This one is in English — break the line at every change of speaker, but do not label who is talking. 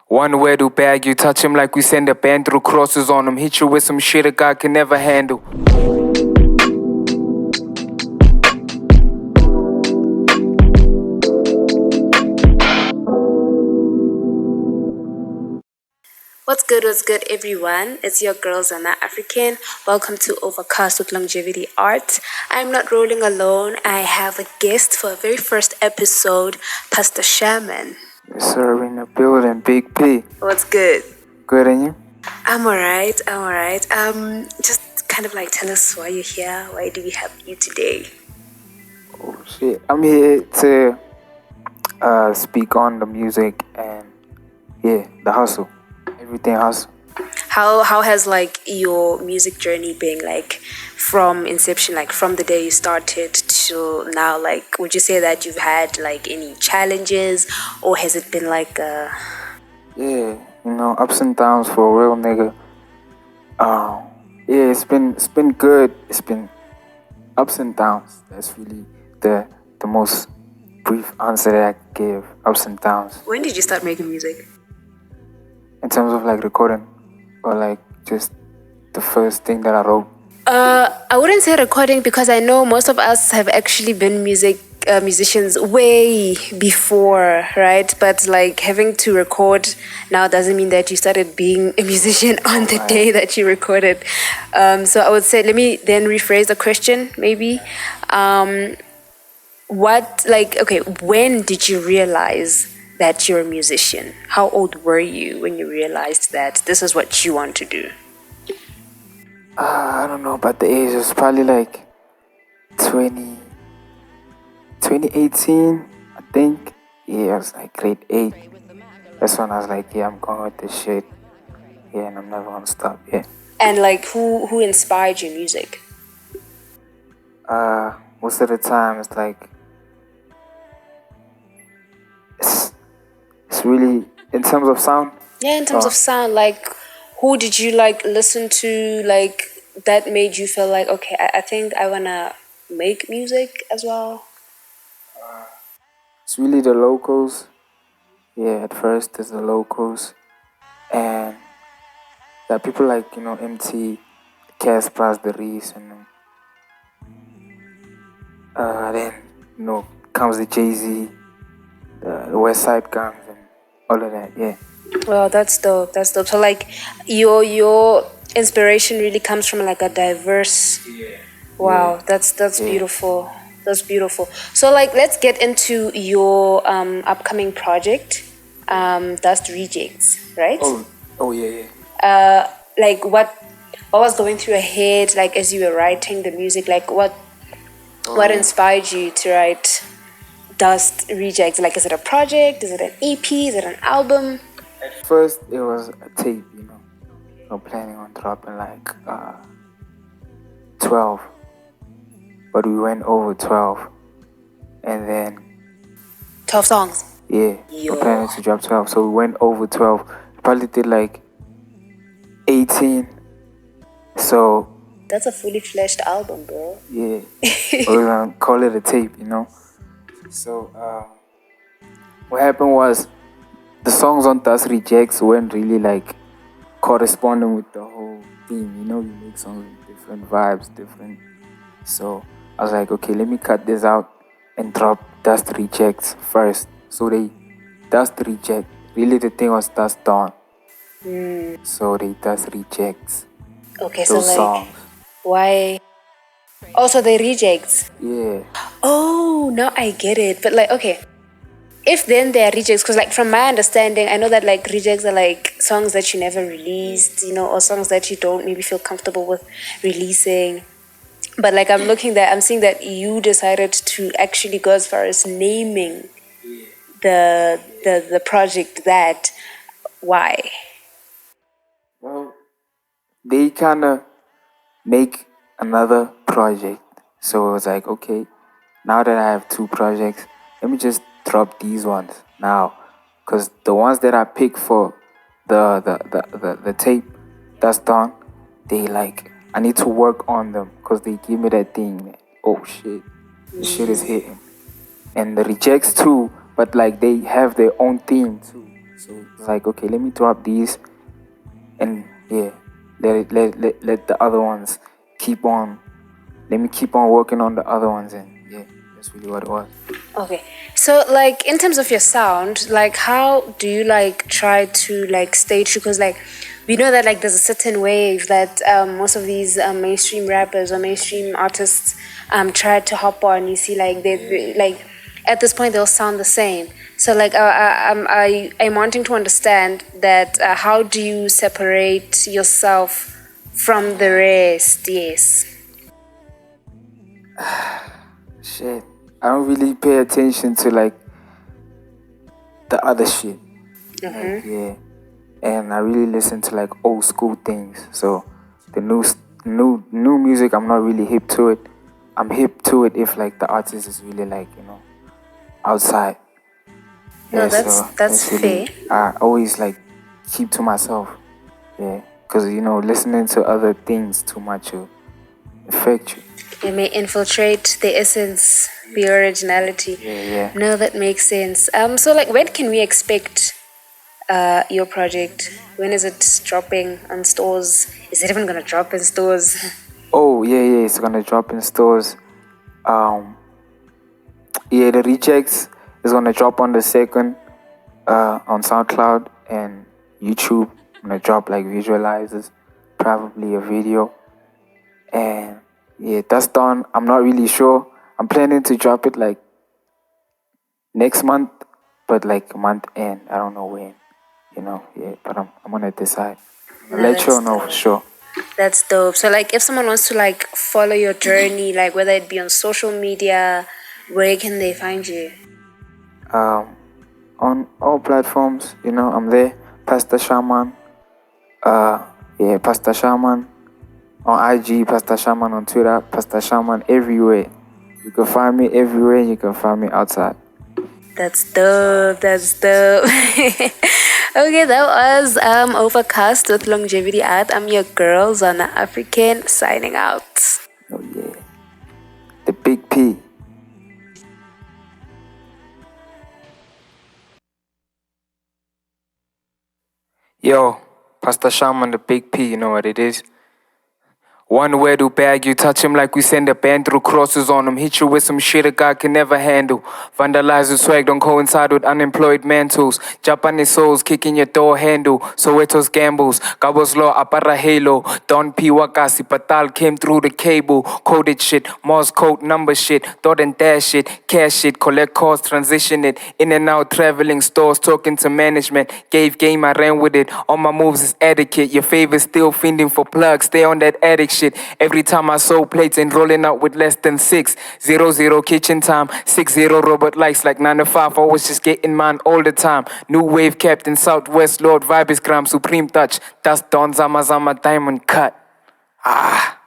One word will bag you, touch him like we send a band through crosses on him. Hit you with some shit a guy can never handle.
What's good, everyone? It's your girl, Zana African. Welcome to OVER-CAST with LXNGEVITYART. I'm not rolling alone. I have a guest for our very first episode, Pastor Shaman.
Yes, sir, in the building, Big P.
What's good?
Good, and you?
I'm alright. Just kind of like tell us why you're here. Why do we have you today?
Oh, shit. I'm here to speak on the music and, the hustle. Everything hustle.
How has like your music journey been, like from inception, like from the day you started to now? Like, would you say that you've had like any challenges, or has it been like
ups and downs for a real nigga. It's been good. It's been ups and downs. That's really the most brief answer that I can give. Ups and downs.
When did you start making music?
In terms of like recording, or like just the first thing that I wrote?
I wouldn't say recording, because I know most of us have actually been musicians way before, right? But like having to record now doesn't mean that you started being a musician on the day that you recorded. So I would say, let me then rephrase the question maybe. When did you realize that you're a musician? How old were you when you realized that this is what you want to do?
I don't know about the age. It was probably like 2018, I think. Yeah, I was like grade 8. That's when I was like, I'm going with this shit. Yeah, and I'm never gonna stop. Yeah.
And like, who inspired your music?
Most of the time it's like it's really in terms of sound.
Yeah, in terms of sound, like who did you like listen to, like that made you feel like, okay, I think I wanna make music as well?
It's really the locals. Yeah, at first there's the locals, and that people like MT, Casper's, the Reese, and then comes the Jay-Z, the West Side Guns, and all of that. Yeah.
Well, that's dope. So like your inspiration really comes from like a diverse.
Yeah.
Wow, that's beautiful. That's beautiful. So like, let's get into your upcoming project, Dust Rejects, right?
Oh yeah.
Like what was going through your head, like as you were writing the music? Like what inspired you to write Dust Rejects? Like, is it a project? Is it an EP? Is it an album?
At first, it was a tape, I'm planning on dropping like 12. But we went over 12. And then
12 songs?
Yeah, we're planning to drop 12. So we went over 12. Probably did like 18. So
that's a fully fleshed album, bro.
Yeah. We're gonna call it a tape, So what happened was, the songs on Dust Rejects weren't really like corresponding with the whole theme. You make songs with different vibes, So I was like, okay, let me cut this out and drop Dust Rejects first. So they Dust Reject. Really, the thing was Dust Dawn. So they Dust Rejects.
Okay,
those
so like
songs.
Why? Also, they rejects.
Yeah.
Oh, now I get it. But like, okay. If then they are rejects, because like from my understanding, I know that like rejects are like songs that you never released, or songs that you don't maybe feel comfortable with releasing. But like I'm seeing that you decided to actually go as far as naming the project that. Why?
Well, they kind of make another project. So it was like, okay, now that I have 2 projects, let me just drop these ones now, because the ones that I picked for the tape that's done, they like, I need to work on them, because they give me that thing, oh shit, this shit is hitting. And the rejects too, but like they have their own theme too. So it's like, okay, let me drop these, and yeah, let the other ones keep on. Let me keep on working on the other ones, and yeah, that's really what it was.
Okay, so like in terms of your sound, like how do you like try to like stay true? Because like we know that like there's a certain wave that most of these mainstream rappers or mainstream artists try to hop on. You see, like they like at this point they'll sound the same. So like I'm wanting to understand that how do you separate yourself from the rest? Yes.
Shit, I don't really pay attention to like the other shit. Like, yeah, and I really listen to like old school things. So the new music, I'm not really hip to it. I'm hip to it if like the artist is really like, you know, outside.
No,
Yeah,
that's
really,
fair.
I always like keep to myself. Yeah, because you know, listening to other things too much will affect you.
It may infiltrate the essence, the originality.
Yeah.
No, that makes sense. So like when can we expect your project? When is it dropping on stores? Is it even gonna drop in stores?
Oh yeah, it's gonna drop in stores. Yeah, the rejects is gonna drop on the 2nd on SoundCloud and YouTube. I'm gonna drop like visualizers, probably a video, and yeah, that's done. I'm not really sure. I'm planning to drop it like next month, but like month end. I don't know when. You know, yeah, but I'm gonna decide. I'll
No,
let you
that's
know for
dope.
sure.
That's dope. So like if someone wants to like follow your journey, like whether it be on social media, where can they find you?
On all platforms, you know, I'm there. Pastor Shaman. Yeah, Pastor Shaman on IG, Pastor Shaman on Twitter, Pastor Shaman everywhere. You can find me everywhere. You can find me outside.
That's dope. That's dope. Okay, that was Overcast with Longevity Art. I'm your girl, Zana African, signing out.
Oh yeah, the big P. Yo, Pastor Shaman, the big P. You know what it is. One word will bag you, touch him like we send a band through crosses on him. Hit you with some shit a guy can never handle. Vandalize the swag, don't coincide with unemployed mantles. Japanese souls kicking your door handle. Soweto's gambles, Gabo's law, apara halo. Don P. Wakasi, Patal came through the cable. Coded shit, Morse code number shit. Dot and dash shit, cash shit, collect calls, transition it. In and out, traveling stores, talking to management. Gave game, I ran with it. All my moves is etiquette. Your favor still fiending for plugs, stay on that addict shit. Every time I sold plates and rolling out with less than 600 kitchen time, 60 robot likes like 9 to 5. I was just getting mine all the time. New wave captain, Southwest Lord, vibe is gram, supreme touch. That's Don Zama Zama diamond cut. Ah.